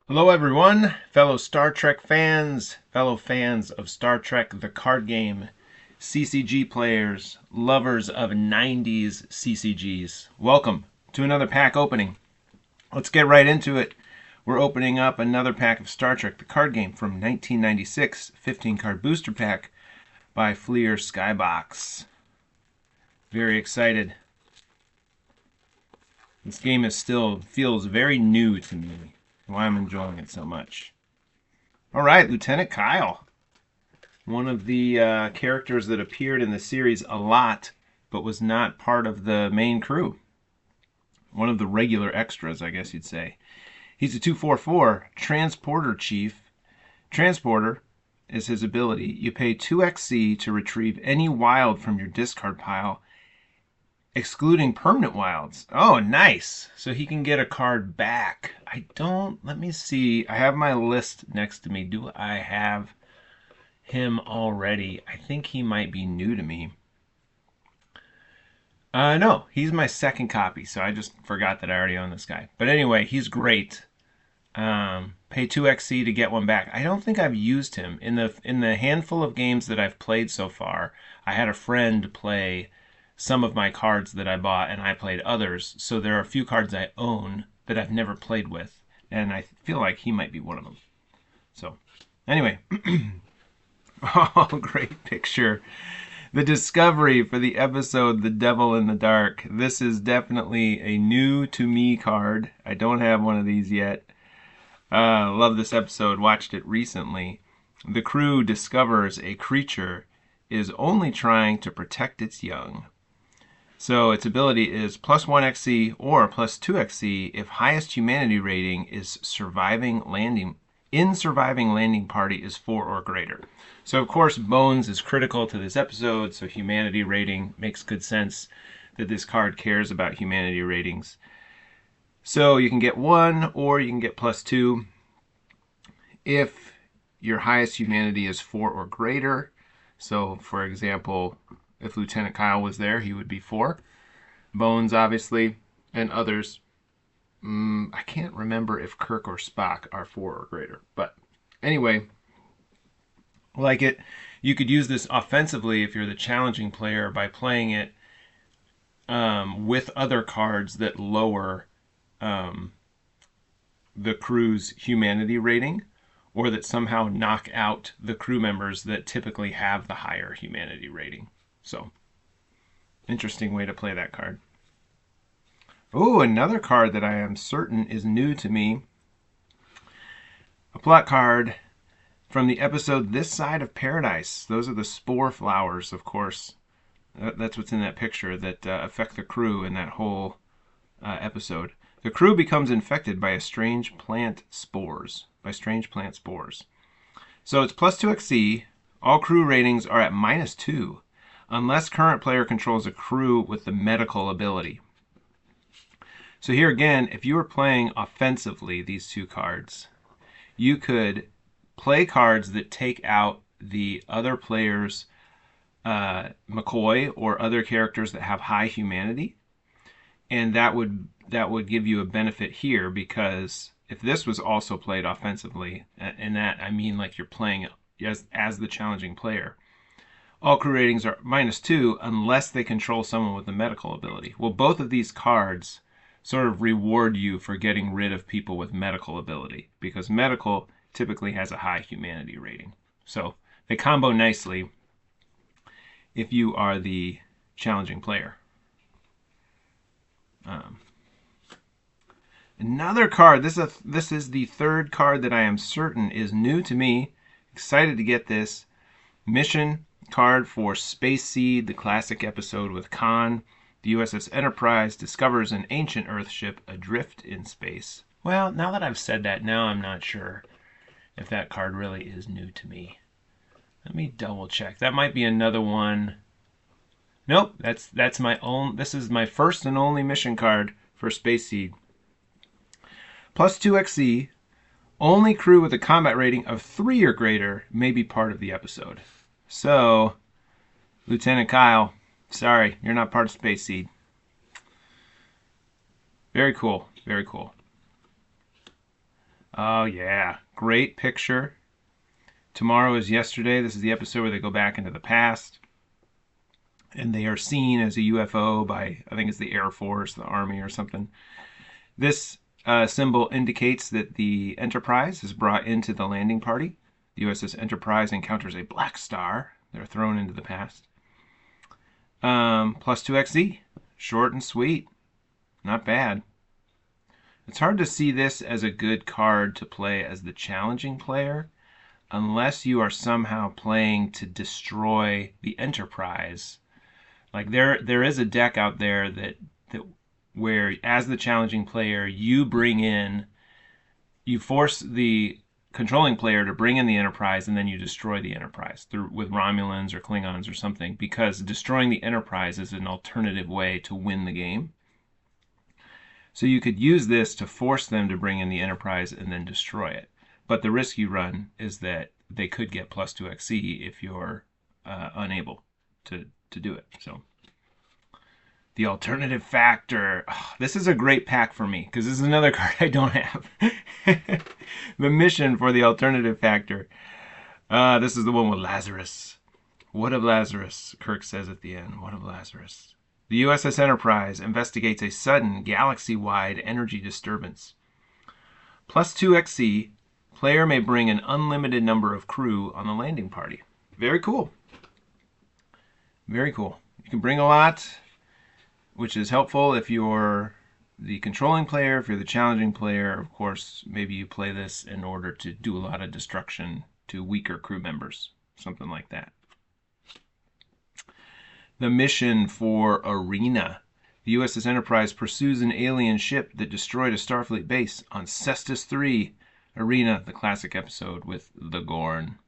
Hello everyone, fellow Star Trek fans, fellow fans of Star Trek the card game, CCG players, lovers of 90s CCGs. Welcome to another pack opening. Let's get right into it. We're opening up another pack of Star Trek the card game from 1996, 15-card booster pack by Fleer Skybox. Very excited. This game still feels very new to me. Why I'm enjoying it so much. All right, Lieutenant Kyle. One of the characters that appeared in the series a lot, but was not part of the main crew. One of the regular extras, I guess you'd say. He's a 2/4/4 Transporter Chief. Transporter is his ability. You pay 2 XC to retrieve any wild from your discard pile, excluding permanent wilds. Oh, nice. So he can get a card back. Let me see. I have my list next to me. Do I have him already? I think he might be new to me. No, he's my second copy, so I just forgot that I already own this guy. But anyway, he's great. Pay 2 XC to get one back. I don't think I've used him. In the handful of games that I've played so far, I had a friend play some of my cards that I bought, and I played others. So there are a few cards I own that I've never played with, and I feel like he might be one of them. So, anyway. Oh, great picture. The discovery for the episode The Devil in the Dark. This is definitely a new to me card. I don't have one of these yet. Love this episode. Watched it recently. The crew discovers a creature is only trying to protect its young. So its ability is +1 XC or +2 XC if highest humanity rating is surviving landing party is 4 or greater. So of course Bones is critical to this episode, so humanity rating makes good sense that this card cares about humanity ratings. So you can get 1 or you can get +2 if your highest humanity is 4 or greater. So for example, if Lieutenant Kyle was there, he would be 4. Bones, obviously, and others. I can't remember if Kirk or Spock are 4 or greater. But anyway, like it. You could use this offensively if you're the challenging player by playing it with other cards that lower the crew's humanity rating, or that somehow knock out the crew members that typically have the higher humanity rating. So, interesting way to play that card. Oh, another card that I am certain is new to me. A plot card from the episode This Side of Paradise. Those are the spore flowers, of course. That's what's in that picture that affect the crew in that whole episode. The crew becomes infected by strange plant spores. So it's +2 XC. All crew ratings are at -2. Unless current player controls a crew with the medical ability. So here again, if you were playing offensively these two cards, you could play cards that take out the other player's McCoy or other characters that have high humanity, and that would give you a benefit here, because if this was also played offensively, and that I mean like you're playing as the challenging player, all crew ratings are -2 unless they control someone with a medical ability. Well, both of these cards sort of reward you for getting rid of people with medical ability, because medical typically has a high humanity rating. So they combo nicely if you are the challenging player. Another card. This is the third card that I am certain is new to me. Excited to get this. Mission card for Space Seed, the classic episode with Khan. The USS Enterprise discovers an ancient Earth ship adrift in space. Well, now that I've said that, now I'm not sure if that card really is new to me. Let me double check. That might be another one. Nope, that's my own. This is my first and only mission card for Space Seed. +2 XC. Only crew with a combat rating of 3 or greater may be part of the episode. So, Lieutenant Kyle, sorry, you're not part of Space Seed. Very cool. Very cool. Oh, yeah. Great picture. Tomorrow is yesterday. This is the episode where they go back into the past. And they are seen as a UFO by, I think it's the Air Force, the Army, or something. This symbol indicates that the Enterprise is brought into the landing party. The USS Enterprise encounters a black star. They're thrown into the past. Plus 2xz. Short and sweet. Not bad. It's hard to see this as a good card to play as the challenging player unless you are somehow playing to destroy the Enterprise. Like there is a deck out there that where as the challenging player you force the controlling player to bring in the Enterprise, and then you destroy the Enterprise with Romulans or Klingons or something, because destroying the Enterprise is an alternative way to win the game. So you could use this to force them to bring in the Enterprise and then destroy it. But the risk you run is that they could get plus 2xc if you're unable to do it. So the alternative factor. Oh, this is a great pack for me because this is another card I don't have. The mission for the alternative factor. This is the one with Lazarus. What of Lazarus? Kirk says at the end. What of Lazarus? The USS Enterprise investigates a sudden galaxy-wide energy disturbance. Plus 2xc, player may bring an unlimited number of crew on the landing party. Very cool. Very cool. You can bring a lot, which is helpful if you're the controlling player. If you're the challenging player, of course, maybe you play this in order to do a lot of destruction to weaker crew members. Something like that. The mission for Arena. The USS Enterprise pursues an alien ship that destroyed a Starfleet base on Cestus 3. Arena, the classic episode with the Gorn.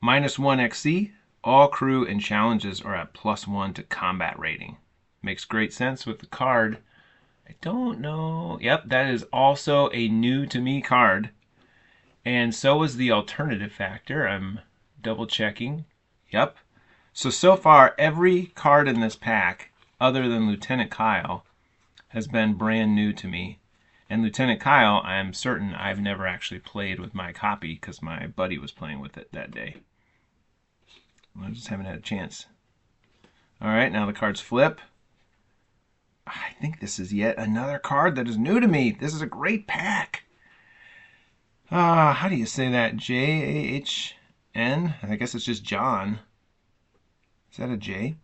Minus 1 XC. All crew and challenges are at plus 1 to combat rating. Makes great sense with the card. I don't know. Yep, that is also a new to me card. And so is the alternative factor. I'm double checking. Yep. So far, every card in this pack, other than Lieutenant Kyle, has been brand new to me. And Lieutenant Kyle, I'm certain I've never actually played with my copy because my buddy was playing with it that day. I just haven't had a chance. All right, now the cards flip. I think this is yet another card that is new to me. This is a great pack. How do you say that? J-A-H-N? I guess it's just John. Is that a J?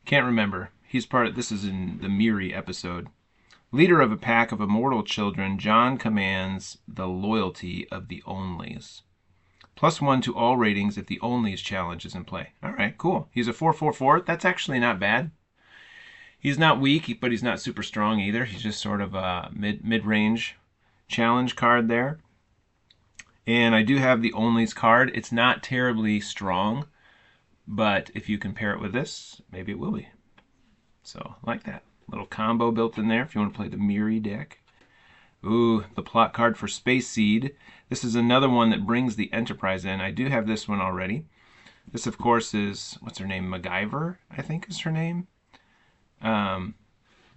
Can't remember. He's part of, this is in the Miri episode. Leader of a pack of immortal children, John commands the loyalty of the Onlys. Plus 1 to all ratings if the Onlys challenge is in play. All right, cool. He's a 4/4/4. That's actually not bad. He's not weak, but he's not super strong either. He's just sort of a mid-range challenge card there. And I do have the Onlys card. It's not terribly strong, but if you compare it with this, maybe it will be. So, like that. Little combo built in there if you want to play the Miri deck. Ooh, the plot card for Space Seed. This is another one that brings the Enterprise in. I do have this one already. This, of course, is, what's her name? MacGyver, I think is her name.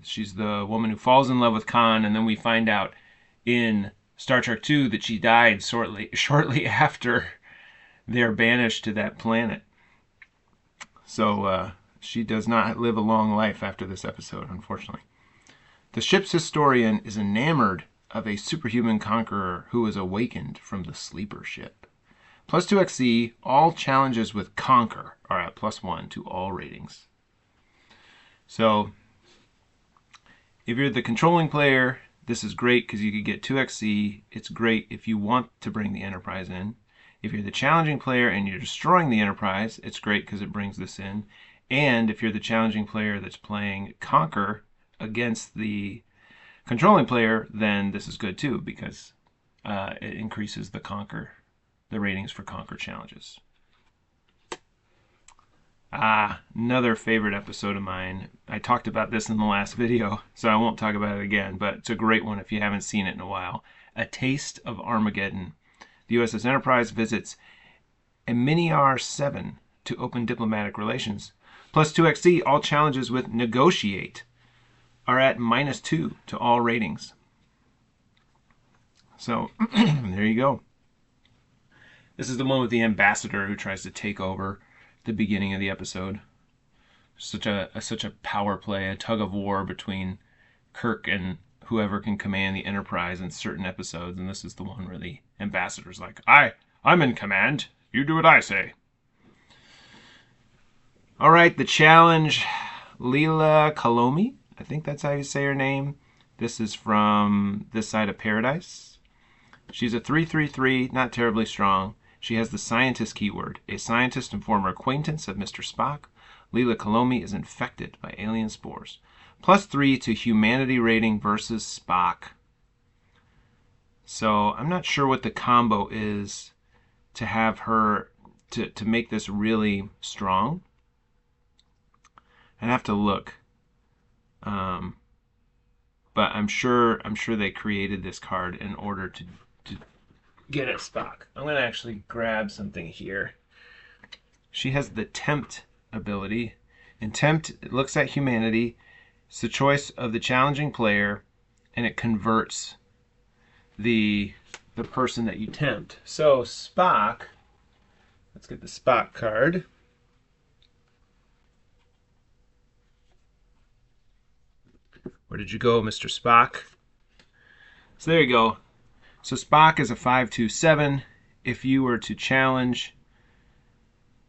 She's the woman who falls in love with Khan, and then we find out in Star Trek II that she died shortly after they're banished to that planet. So she does not live a long life after this episode, unfortunately. The ship's historian is enamored of a superhuman conqueror who is awakened from the sleeper ship. Plus 2xc, all challenges with Conquer are at plus 1 to all ratings. So, if you're the controlling player, this is great because you could get 2xc. It's great if you want to bring the Enterprise in. If you're the challenging player and you're destroying the Enterprise, it's great because it brings this in. And if you're the challenging player that's playing Conquer against the controlling player, then this is good too because it increases the ratings for Conquer challenges. Another favorite episode of mine. I talked about this in the last video, so I won't talk about it again, but it's a great one if you haven't seen it in a while. A Taste of Armageddon. The USS Enterprise visits Eminiar 7 to open diplomatic relations. Plus 2xc, all challenges with Negotiate are at minus 2 to all ratings. So there you go. This is the one with the ambassador who tries to take over the beginning of the episode. Such a power play, a tug of war between Kirk and whoever can command the Enterprise in certain episodes, and this is the one where the ambassador's like, I'm in command. You do what I say. All right, the challenge, Leela Kalomi. I think that's how you say her name. This is from This Side of Paradise. She's a 3/3/3, not terribly strong. She has the scientist keyword, a scientist and former acquaintance of Mr. Spock. Leela Kalomi is infected by alien spores. +3 to humanity rating versus Spock. So I'm not sure what the combo is to have her, to make this really strong. I'd have to look. But I'm sure they created this card in order to get at Spock. I'm going to actually grab something here. She has the tempt ability. And tempt, it looks at humanity. It's the choice of the challenging player, and it converts the person that you tempt. So Spock, let's get the Spock card. Where did you go, Mr. Spock? So there you go. So Spock is a 5/2/7. If you were to challenge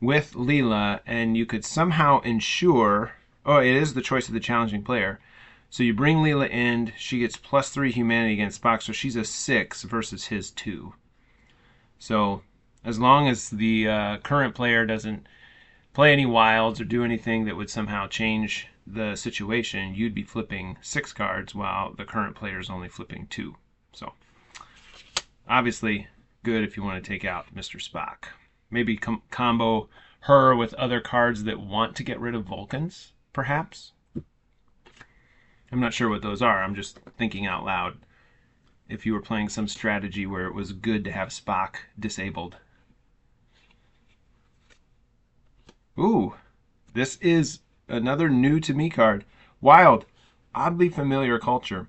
with Leela and you could somehow ensure, it is the choice of the challenging player. So you bring Leela in, she gets +3 humanity against Spock, so she's a 6 versus his 2. So as long as the current player doesn't play any wilds or do anything that would somehow change the situation, you'd be flipping 6 cards while the current player is only flipping 2. So obviously good if you want to take out Mr. Spock. Maybe combo her with other cards that want to get rid of Vulcans, perhaps. I'm not sure what those are. I'm just thinking out loud. If you were playing some strategy where it was good to have Spock disabled. Ooh, this is another new to me card. Wild, oddly familiar culture.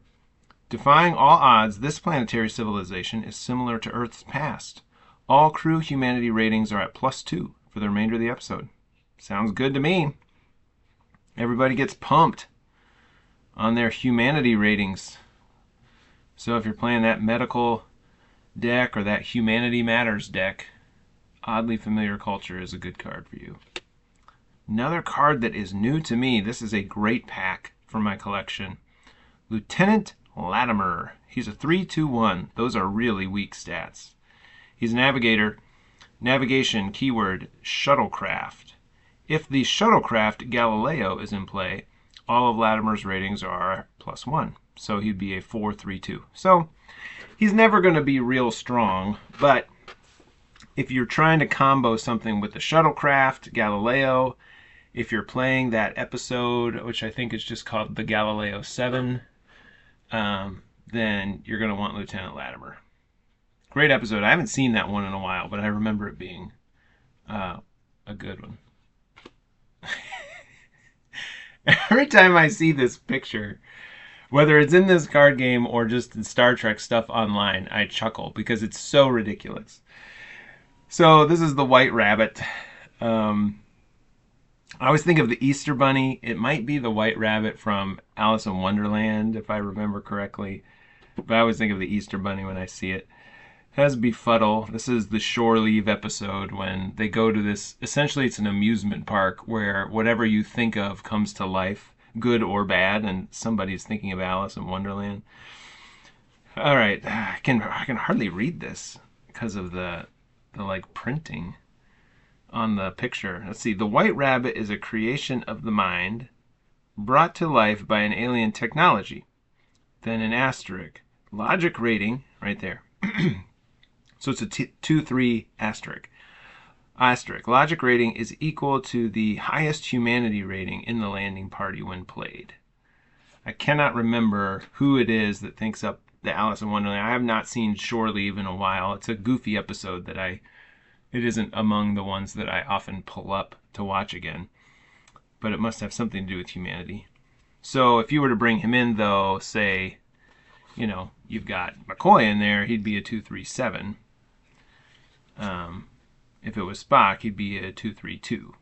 Defying all odds, this planetary civilization is similar to Earth's past. All crew humanity ratings are at +2 for the remainder of the episode. Sounds good to me. Everybody gets pumped on their humanity ratings. So if you're playing that medical deck or that Humanity Matters deck, oddly familiar culture is a good card for you. Another card that is new to me. This is a great pack for my collection. Lieutenant Latimer. He's a 3/2/1. Those are really weak stats. He's a navigator. Navigation keyword shuttlecraft. If the shuttlecraft Galileo is in play, all of Latimer's ratings are +1. So he'd be a 4/3/2. So he's never going to be real strong, but if you're trying to combo something with the shuttlecraft, Galileo, if you're playing that episode, which I think is just called the Galileo 7, then you're going to want Lieutenant Latimer. Great episode. I haven't seen that one in a while, but I remember it being a good one. Every time I see this picture, whether it's in this card game or just in Star Trek stuff online, I chuckle because it's so ridiculous. So this is the White Rabbit. I always think of the Easter Bunny. It might be the White Rabbit from Alice in Wonderland, if I remember correctly. But I always think of the Easter Bunny when I see it. It has Befuddle. This is the shore leave episode when they go to this, essentially it's an amusement park where whatever you think of comes to life, good or bad, and somebody's thinking of Alice in Wonderland. All right, I can hardly read this because of the like printing on the picture. Let's see. The White Rabbit is a creation of the mind brought to life by an alien technology. Then an asterisk. Logic rating, right there. So it's a 2/3 asterisk. Asterisk. Logic rating is equal to the highest humanity rating in the landing party when played. I cannot remember who it is that thinks up the Alice in Wonderland. I have not seen Shore Leave in a while. It's a goofy episode that it isn't among the ones that I often pull up to watch again. But it must have something to do with humanity. So if you were to bring him in, though, say you know, you've got McCoy in there, he'd be a 237. If it was Spock, he'd be a 232.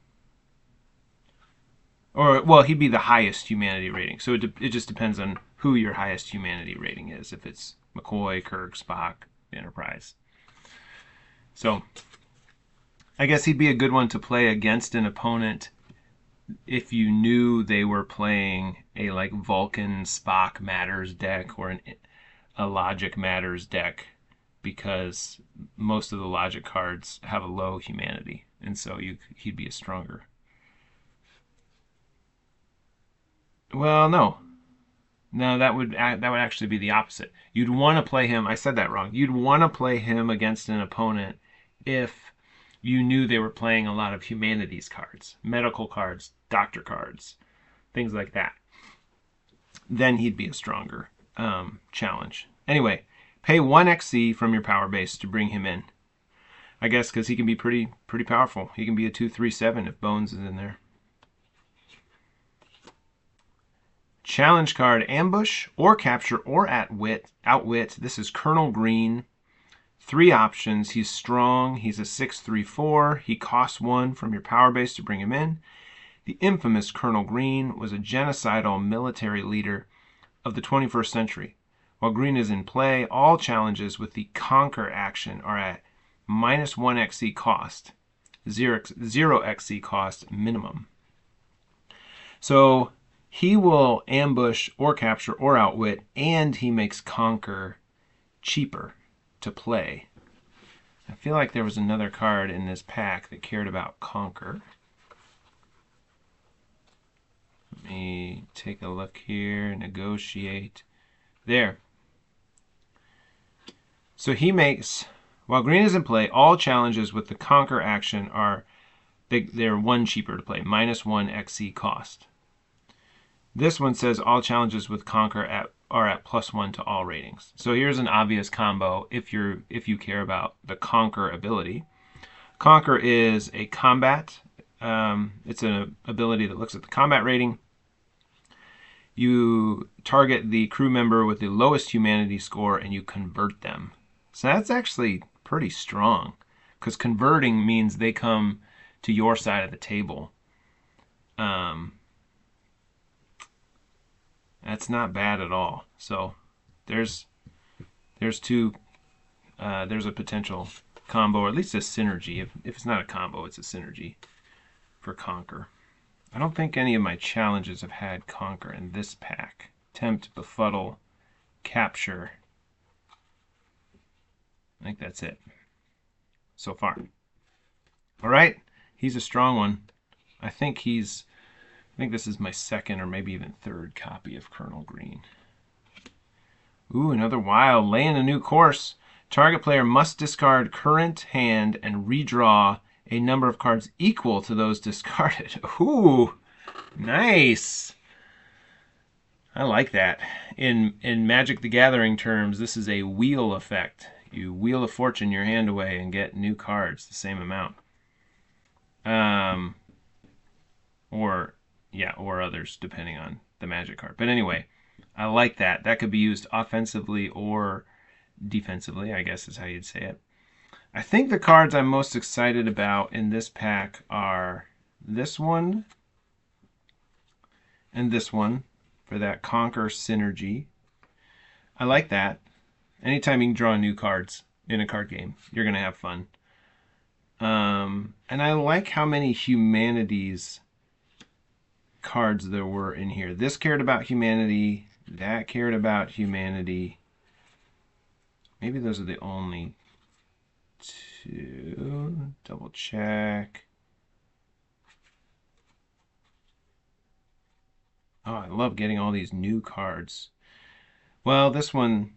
Or, well, he'd be the highest humanity rating. So it just depends on who your highest humanity rating is. If it's McCoy, Kirk, Spock, Enterprise. So I guess he'd be a good one to play against an opponent if you knew they were playing a like Vulcan Spock Matters deck or a Logic Matters deck, because most of the Logic cards have a low humanity, and so he'd be a stronger. Well, no. No, that would actually be the opposite. You'd want to play him. I said that wrong. You'd want to play him against an opponent if you knew they were playing a lot of humanities cards, medical cards, doctor cards, things like that. Then he'd be a stronger challenge. Anyway, pay 1 XC from your power base to bring him in. I guess because he can be pretty powerful. He can be a 2/3/7 if Bones is in there. Challenge card, ambush or capture or outwit. This is Colonel Green. 3 options. He's strong. He's a 6/3/4. He costs 1 from your power base to bring him in. The infamous Colonel Green was a genocidal military leader of the 21st century. While Green is in play, all challenges with the Conquer action are at -1 XC cost, 0 XC cost minimum. So he will ambush or capture or outwit, and he makes Conquer cheaper to play. I feel like there was another card in this pack that cared about Conquer. Let me take a look here. Negotiate. There. So he makes, while Green is in play, all challenges with the Conquer action they're 1 cheaper to play, -1 XC cost. This one says all challenges with Conquer are at +1 to all ratings. So here's an obvious combo if you care about the Conquer ability. Conquer is a combat. It's an ability that looks at the combat rating. You target the crew member with the lowest humanity score and you convert them. So that's actually pretty strong, because converting means they come to your side of the table. That's not bad at all. So there's a potential combo, or at least a synergy. If it's not a combo, it's a synergy for Conquer. I don't think any of my challenges have had Conquer in this pack. Tempt, Befuddle, Capture. I think that's it so far. All right, he's a strong one. I think this is my 2nd or maybe even 3rd copy of Colonel Green. Ooh, another wild. Laying a new course. Target player must discard current hand and redraw a number of cards equal to those discarded. Ooh, nice. I like that. In Magic the Gathering terms, this is a wheel effect. You wheel of fortune your hand away and get new cards, the same amount. Or others, depending on the Magic card. But anyway, I like that. That could be used offensively or defensively, I guess is how you'd say it. I think the cards I'm most excited about in this pack are this one and this one for that Conquer synergy. I like that. Anytime you can draw new cards in a card game, you're going to have fun. And I like how many humanities cards there were in here. This cared about humanity. That cared about humanity. Maybe those are the only 2. Double check. Oh, I love getting all these new cards. Well, this one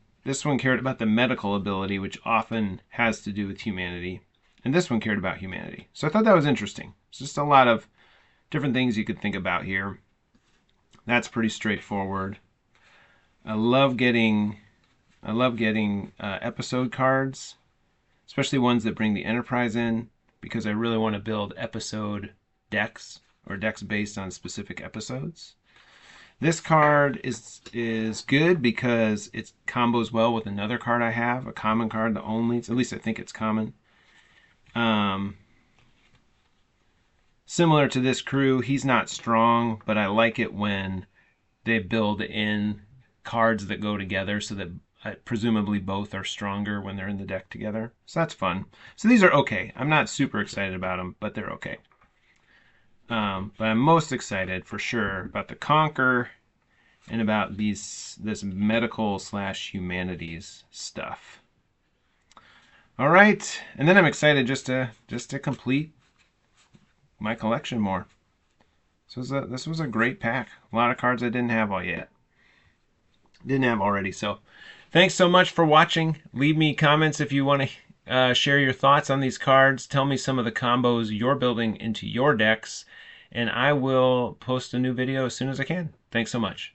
cared about the medical ability, which often has to do with humanity. And this one cared about humanity. So I thought that was interesting. It's just a lot of different things you could think about here. That's pretty straightforward. I love getting episode cards, especially ones that bring the Enterprise in, because I really want to build episode decks or decks based on specific episodes. This card is good because it combos well with another card I have, a common card, the only. At least I think it's common. Similar to this crew, he's not strong, but I like it when they build in cards that go together so that presumably both are stronger when they're in the deck together. So that's fun. So these are okay. I'm not super excited about them, but they're okay. But I'm most excited for sure about the Conquer and about this medical / humanities stuff. All right, and then I'm excited just to complete my collection more. This was a great pack. A lot of cards I didn't have already. So thanks so much for watching. Leave me comments if you want to share your thoughts on these cards. Tell me some of the combos you're building into your decks, and I will post a new video as soon as I can. Thanks so much.